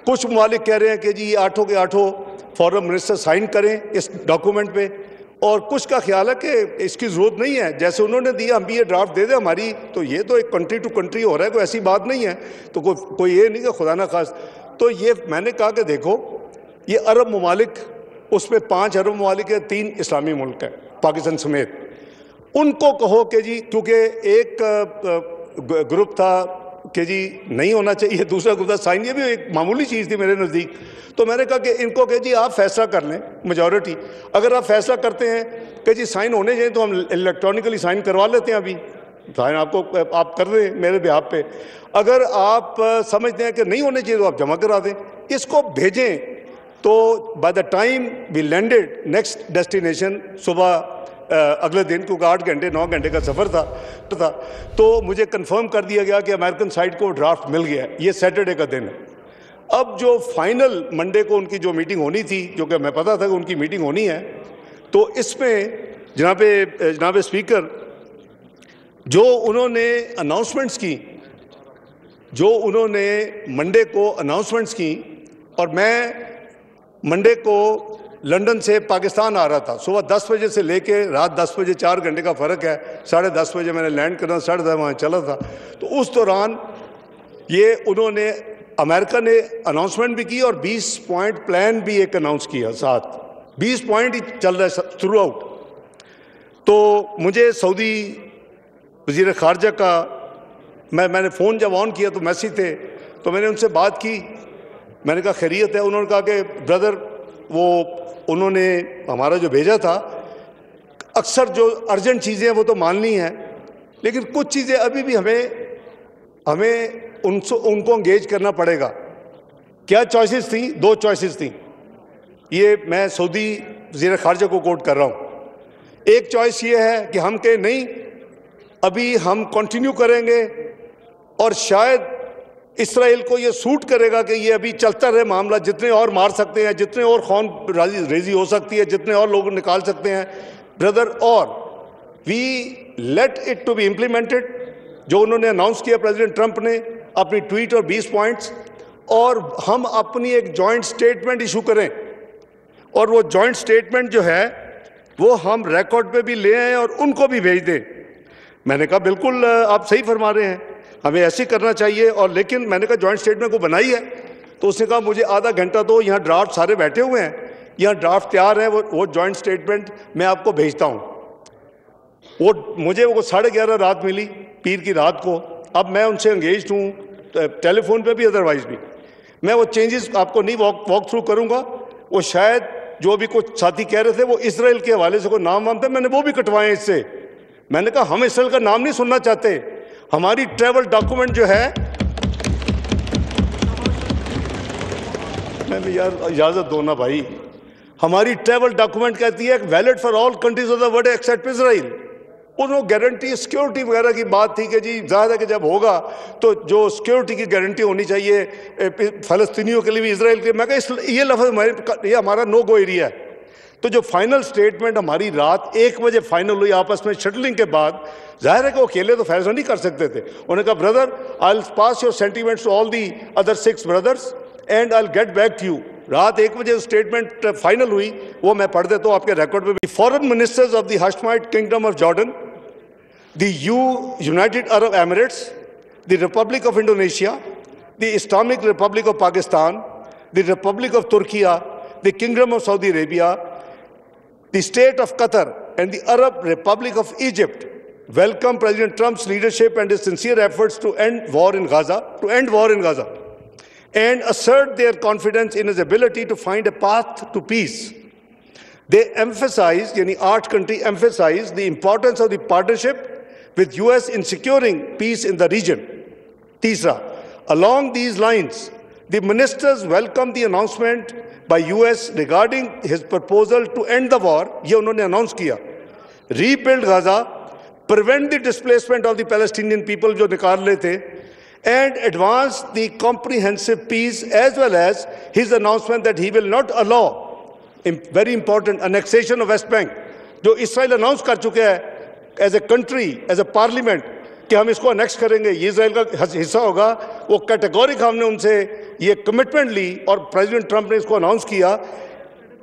कुछ ममालिक कह रहे हैं कि जी ये 8 के 8 फॉरेन मिनिस्टर साइन करें इस डॉक्यूमेंट पे, और कुछ का ख्याल है कि इसकी ज़रूरत नहीं है, जैसे उन्होंने दिया हम भी ये ड्राफ्ट दे दें हमारी, तो ये तो एक कंट्री टू कंट्री हो रहा है, कोई ऐसी बात नहीं है, तो कोई ये नहीं कि खुदा ना खास। तो ये मैंने कहा कि देखो ये अरब ममालिक, उसमें 5 अरब ममालिक है, 3 इस्लामी मुल्क है पाकिस्तान समेत, उनको कहो कि जी, क्योंकि एक ग्रुप था कि जी नहीं होना चाहिए, दूसरा ग्रुप था साइन, ये भी एक मामूली चीज़ थी मेरे नज़दीक। तो मैंने कहा कि इनको कि जी आप फैसला कर लें, मेजॉरिटी अगर आप फैसला करते हैं कि जी साइन होने चाहिए तो हम इलेक्ट्रॉनिकली साइन करवा लेते हैं, अभी साइन आप कर रहे हैं मेरे बिहाफ पे। अगर आप समझते हैं कि नहीं होने चाहिए तो आप जमा करा दें, इसको भेजें। तो by the time we landed next destination सुबह अगले दिन, क्योंकि 8 घंटे 9 घंटे का सफ़र था, तो मुझे कंफर्म कर दिया गया कि अमेरिकन साइड को ड्राफ्ट मिल गया है। ये सैटरडे का दिन है। अब जो फाइनल मंडे को उनकी जो मीटिंग होनी थी, जो कि मैं पता था कि उनकी मीटिंग होनी है, तो इसमें जनाब स्पीकर जो उन्होंने अनाउंसमेंट्स की, जो उन्होंने मंडे को अनाउंसमेंट्स की, और मैं मंडे को लंदन से पाकिस्तान आ रहा था सुबह 10 बजे से लेके रात 10 बजे, 4 घंटे का फ़र्क है, 10:30 बजे मैंने लैंड करना, 10:30 वहाँ चला था। तो उस दौरान ये उन्होंने, अमेरिका ने अनाउंसमेंट भी की और 20 पॉइंट प्लान भी एक अनाउंस किया, साथ 20 पॉइंट ही चल रहा है थ्रू आउट। तो मुझे सऊदी वज़ीर ख़ारजा का मैंने फ़ोन जब ऑन किया तो मैसेज थे, तो मैंने उनसे बात की, मैंने कहा खैरियत है। उन्होंने कहा कि ब्रदर वो उन्होंने हमारा जो भेजा था, अक्सर जो अर्जेंट चीज़ें हैं वो तो माननी है, लेकिन कुछ चीज़ें अभी भी हमें उनको एंगेज करना पड़ेगा। क्या चॉइसेस थी? 2 चॉइसेस थी, ये मैं सऊदी वज़ीर ख़ारजा को कोट कर रहा हूँ। एक चॉइस ये है कि हम कहें नहीं, अभी हम कंटिन्यू करेंगे, और शायद इसराइल को ये सूट करेगा कि ये अभी चलता रहे मामला, जितने और मार सकते हैं, जितने और खून रेजी हो सकती है, जितने और लोग निकाल सकते हैं ब्रदर, और we let it to be implemented, जो उन्होंने अनाउंस किया प्रेसिडेंट ट्रंप ने अपनी ट्वीट और 20 पॉइंट्स, और हम अपनी एक जॉइंट स्टेटमेंट इशू करें, और वो जॉइंट स्टेटमेंट जो है वो हम रिकॉर्ड पे भी ले आएँ और उनको भी भेज दें। मैंने कहा बिल्कुल आप सही फरमा रहे हैं, हमें ऐसे करना चाहिए। और लेकिन मैंने कहा जॉइंट स्टेटमेंट को बनाई है, तो उसने कहा मुझे आधा घंटा दो, यहाँ ड्राफ्ट सारे बैठे हुए हैं, यहाँ ड्राफ्ट तैयार है, वो जॉइंट स्टेटमेंट मैं आपको भेजता हूँ। मुझे वो 11:30 रात मिली, पीर की रात को। अब मैं उनसे एंगेज हूँ टेलीफोन पे भी, अदरवाइज भी। मैं वो चेंजेस आपको नहीं वॉक थ्रू करूँगा। वो शायद जो भी कुछ साथी कह रहे थे वो इसराइल के हवाले से कोई नाम वाम थे, मैंने वो भी कटवाए इससे। मैंने कहा हम इसराइल का नाम नहीं सुनना चाहते। हमारी ट्रैवल डॉक्यूमेंट जो है, मैंने यार इजाज़त दो ना भाई, हमारी ट्रैवल डॉक्यूमेंट कहती है valid for all countries of the world accept Israel. उन्होंने गारंटी सिक्योरिटी वगैरह की बात थी कि जी ज़्यादा कि जब होगा तो जो सिक्योरिटी की गारंटी होनी चाहिए फ़लस्तीनियों के लिए भी, इसराइल के। मैं कहा ये लफ्ज़ ये हमारा नो गो एरिया है। तो जो फाइनल स्टेटमेंट हमारी रात 1 बजे फाइनल हुई आपस में शटलिंग के बाद, जाहिर है कि वो अकेले तो फैसला नहीं कर सकते थे। उन्होंने कहा brother I will pass your sentiments to all the other 6 brothers and I will get back to you. रात 1 बजे स्टेटमेंट फाइनल हुई, वो मैं पढ़ देता हूँ आपके रिकॉर्ड में भी। Foreign ministers of the Hashemite kingdom of Jordan, the United Arab Emirates, the Republic of Indonesia, the Islamic Republic of Pakistan, the Republic of Turkey, the Kingdom of Saudi Arabia, the State of Qatar, and the Arab Republic of Egypt welcome President Trump's leadership and his sincere efforts to end war in Gaza, and assert their confidence in his ability to find a path to peace. They emphasized, yani 8 countries emphasized the importance of the partnership with US in securing peace in the region. Teesra, along these lines, the ministers welcomed the announcement by US regarding his proposal to end the war, ye unhone announce kiya, rebuild Gaza, prevent the displacement of the Palestinian people jo nikal rahe the, and advance the comprehensive peace, as well as his announcement that he will not allow, very important, annexation of West Bank, जो Israel announce कर चुके हैं as a country, as a parliament, कि हम इसको annex करेंगे, ये Israel का हिस्सा होगा, वो कैटेगोरिक हमने उनसे ये कमिटमेंट ली और प्रेसिडेंट ट्रंप ने इसको अनाउंस किया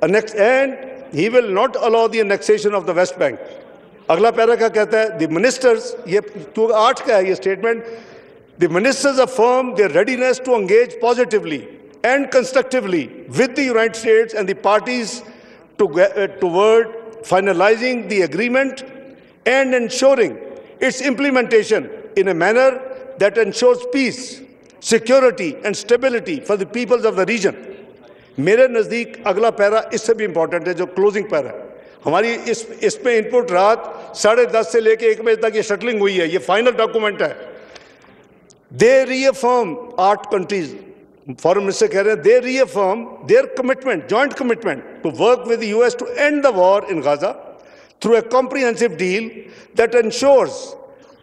annex, and he will not allow the annexation of the West bank. अगला पैरा क्या कहता है? द मिनिस्टर्स, ये 8 का है ये statement, the ministers affirm their readiness to engage positively and constructively with the United States and the parties toward finalizing the agreement and ensuring its implementation in a manner that ensures peace, security and stability for the peoples of the region. मेरे नज़दीक अगला para इससे भी important है, जो closing para है। हमारी इसमें इनपुट रात 10:30 से लेके 1 बजे तक ये शटलिंग हुई है, ये फाइनल डॉक्यूमेंट है। They reaffirm 8 countries, foreign minister कह रहे हैं, they reaffirm their commitment, joint commitment to work with the US to end the war in Gaza through a comprehensive deal that ensures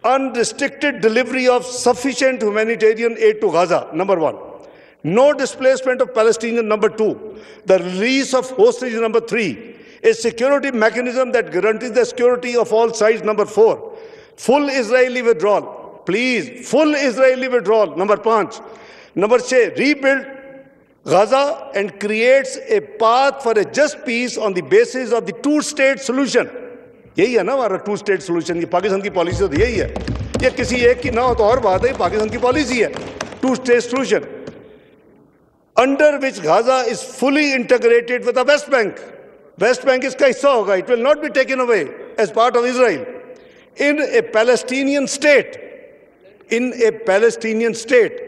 unrestricted delivery of sufficient humanitarian aid to Gaza, number 1. No displacement of Palestinians, number 2. The release of hostages, number 3. A security mechanism that guarantees the security of all sides, number 4. Full Israeli withdrawal, please, full Israeli withdrawal, number 5. Number 6, rebuild Gaza and creates a path for a just peace on the basis of the two-state solution. यही है ना हमारा to state solution, ये पाकिस्तान की policy तो यही है। ये किसी एक की ना हो तो और बात है, पाकिस्तान की पॉलिसी है two state solution, under which Gaza is fully integrated with the West Bank. West Bank इसका हिस्सा होगा, it will not be taken away as part of Israel in a Palestinian state, in a Palestinian state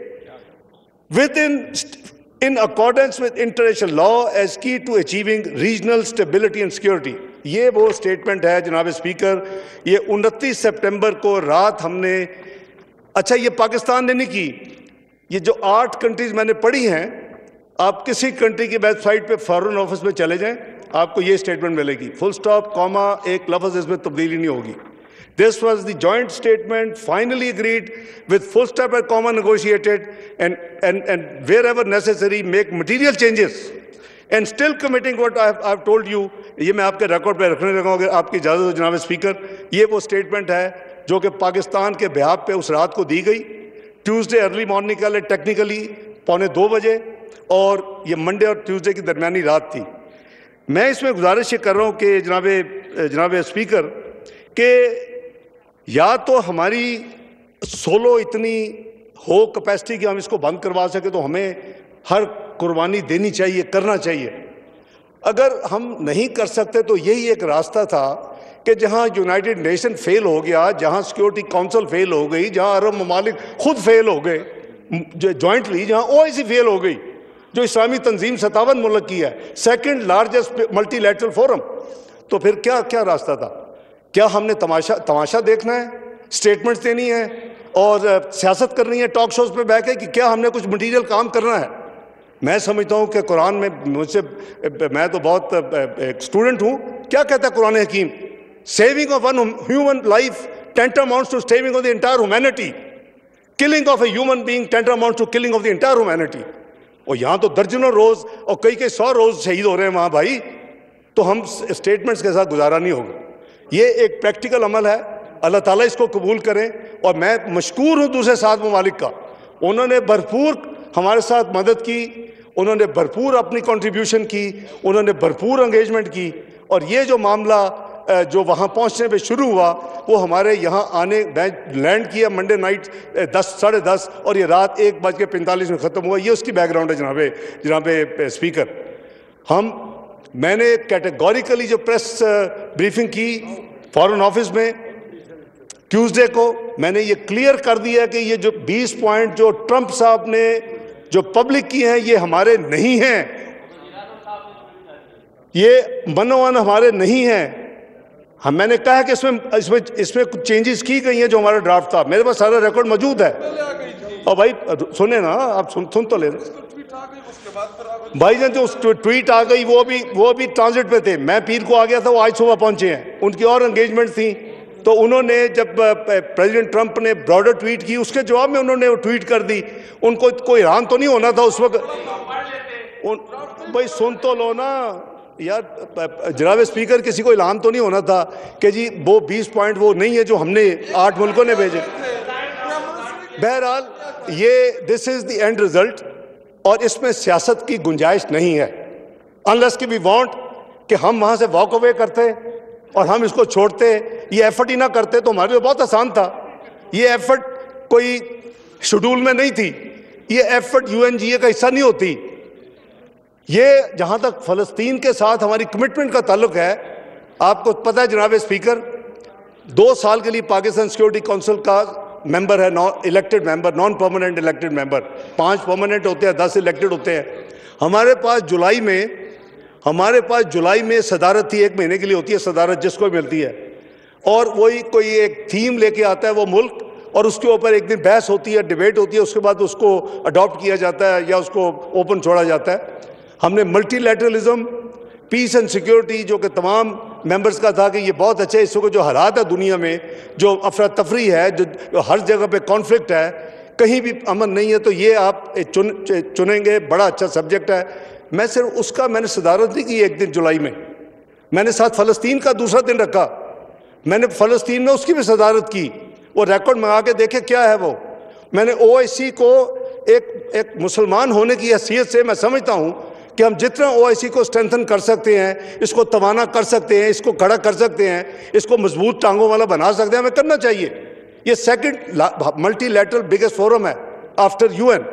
in accordance with international law as key to achieving regional stability and security. ये वो statement है जनाब speaker, ये 29 सितंबर को रात हमने, अच्छा ये पाकिस्तान ने नहीं की, ये जो 8 कंट्रीज मैंने पढ़ी हैं, आप किसी कंट्री की वेबसाइट पे फॉरेन ऑफिस में चले जाएं, आपको ये स्टेटमेंट मिलेगी, फुल स्टॉप कॉमा, एक लफ्ज इसमें तब्दीली नहीं होगी। This was the joint statement finally agreed with full stop and comma negotiated and wherever necessary make material changes and still committing what I've told you। ये मैं आपके रिकॉर्ड पे रखने लगा हूँ, अगर आपकी इजाज़त हो जनाब स्पीकर। ये वो स्टेटमेंट है जो कि पाकिस्तान के बिहाफ पे उस रात को दी गई, ट्यूसडे अर्ली मॉर्निंग का टेक्निकली 1:45 बजे, और ये मंडे और ट्यूसडे की दरमियानी रात थी। मैं इसमें गुजारिश ये कर रहा हूँ कि जनाब स्पीकर के या तो हमारी सोलो इतनी हो कैपेसिटी कि हम इसको बंद करवा सके, तो हमें हर कुर्बानी देनी चाहिए, करना चाहिए। अगर हम नहीं कर सकते तो यही एक रास्ता था कि जहां यूनाइटेड नेशन फेल हो गया, जहां सिक्योरिटी काउंसिल फेल हो गई, जहां अरब ममालिक खुद फेल हो गए जॉइंटली, जहां ओआईसी फेल हो गई, जो इस्लामी तंजीम 57 मुल्क की है, सेकेंड लार्जेस्ट मल्टीलैटरल फोरम, तो फिर क्या रास्ता था? क्या हमने तमाशा देखना है, स्टेटमेंट्स देनी है और सियासत करनी है टॉक शोज पे बैठ के, कि क्या हमने कुछ मटेरियल काम करना है? मैं समझता हूँ कि कुरान में मुझसे, मैं तो बहुत एक स्टूडेंट हूँ, क्या कहता है कुरान हकीम? Saving of one human life tantamounts to saving of the entire humanity. Killing of a human being tantamounts to killing of the entire humanity. और यहाँ तो दर्जनों रोज और कई 100 रोज शहीद हो रहे हैं वहाँ भाई, तो हम स्टेटमेंट्स के साथ गुजारा नहीं होगा। ये एक प्रैक्टिकल अमल है, अल्लाह ताला इसको कबूल करें। और मैं मशकूर हूँ दूसरे 7 ममालिक का, उन्होंने भरपूर हमारे साथ मदद की, उन्होंने भरपूर अपनी कंट्रीब्यूशन की, उन्होंने भरपूर एंगेजमेंट की। और ये जो मामला जो वहाँ पहुँचने पे शुरू हुआ, वो हमारे यहाँ आने, लैंड किया मंडे नाइट 10 साढ़े 10 और ये रात 1:45 में ख़त्म हुआ। ये उसकी बैकग्राउंड है जनाब स्पीकर। मैंने कैटेगोरिकली जो प्रेस ब्रीफिंग की फॉरेन ऑफिस में ट्यूसडे को, मैंने ये क्लियर कर दिया कि ये जो 20 पॉइंट जो ट्रंप साहब ने जो पब्लिक की हैं, ये हमारे नहीं हैं, ये मनोवन हमारे नहीं हैं। मैंने कहा कि इसमें कुछ चेंजेस की गई हैं जो हमारा ड्राफ्ट था, मेरे पास सारा रिकॉर्ड मौजूद है। और भाई सुने ना, आप सुन तो ले भाई जान, जो ट्वीट आ गई वो भी ट्रांजिट पे थे। मैं पीर को आ गया था, वो आज सुबह पहुंचे हैं, उनकी और एंगेजमेंट थी। तो उन्होंने जब प्रेसिडेंट ट्रंप ने ब्रॉडर ट्वीट की, उसके जवाब में उन्होंने वो ट्वीट कर दी। उनको कोई हैरान तो नहीं होना था उस वक्त? भाई सुन तो लो ना यार जनाब स्पीकर, किसी को इल्हाम तो नहीं होना था कि जी वो 20 पॉइंट वो नहीं है जो हमने 8 मुल्कों ने भेजे। बहरहाल ये this is the end result और इसमें सियासत की गुंजाइश नहीं है। अनलेस कि वी वांट कि हम वहां से वॉक अवे करते और हम इसको छोड़ते, ये एफर्ट ही ना करते तो हमारे लिए बहुत आसान था। ये एफर्ट कोई शेड्यूल में नहीं थी, ये एफर्ट यूएनजीए का हिस्सा नहीं होती। ये जहां तक फलस्तीन के साथ हमारी कमिटमेंट का ताल्लुक है, आपको पता है जनाब स्पीकर, 2 साल के लिए पाकिस्तान सिक्योरिटी काउंसिल का मेंबर है, elected member, non permanent elected member. 5 permanent होते हैं, 10 इलेक्टेड होते हैं। हमारे पास जुलाई में सदारत थी, 1 महीने के लिए होती है सदारत जिसको मिलती है, और वही कोई एक थीम लेके आता है वो मुल्क, और उसके ऊपर एक दिन बहस होती है, डिबेट होती है, उसके बाद उसको अडॉप्ट किया जाता है या उसको ओपन छोड़ा जाता है। हमने मल्टीलैटरलिज्म, पीस एंड सिक्योरिटी, जो कि तमाम मेंबर्स का था कि ये बहुत अच्छा है, इस वक्त जो हालात है दुनिया में, जो अफरा तफरी है, जो हर जगह पे कॉन्फ्लिक्ट है, कहीं भी अमन नहीं है, तो ये आप चुनेंगे, बड़ा अच्छा सब्जेक्ट है। मैं सिर्फ उसका मैंने सदारत नहीं की 1 दिन जुलाई में, मैंने साथ फ़लस्तीन का दूसरा दिन रखा, मैंने फ़लस्तीन में उसकी भी सदारत की। वो रिकॉर्ड मंगा के देखे क्या है वो। मैंने ओआईसी को एक मुसलमान होने की हैसियत से मैं समझता हूँ कि हम जितना ओआईसी को स्ट्रेंथन कर सकते हैं, इसको तवाना कर सकते हैं, इसको खड़ा कर सकते हैं, इसको मजबूत टांगों वाला बना सकते हैं, हमें करना चाहिए। ये सेकंड मल्टीलैटरल बिगेस्ट फोरम है आफ्टर यूएन।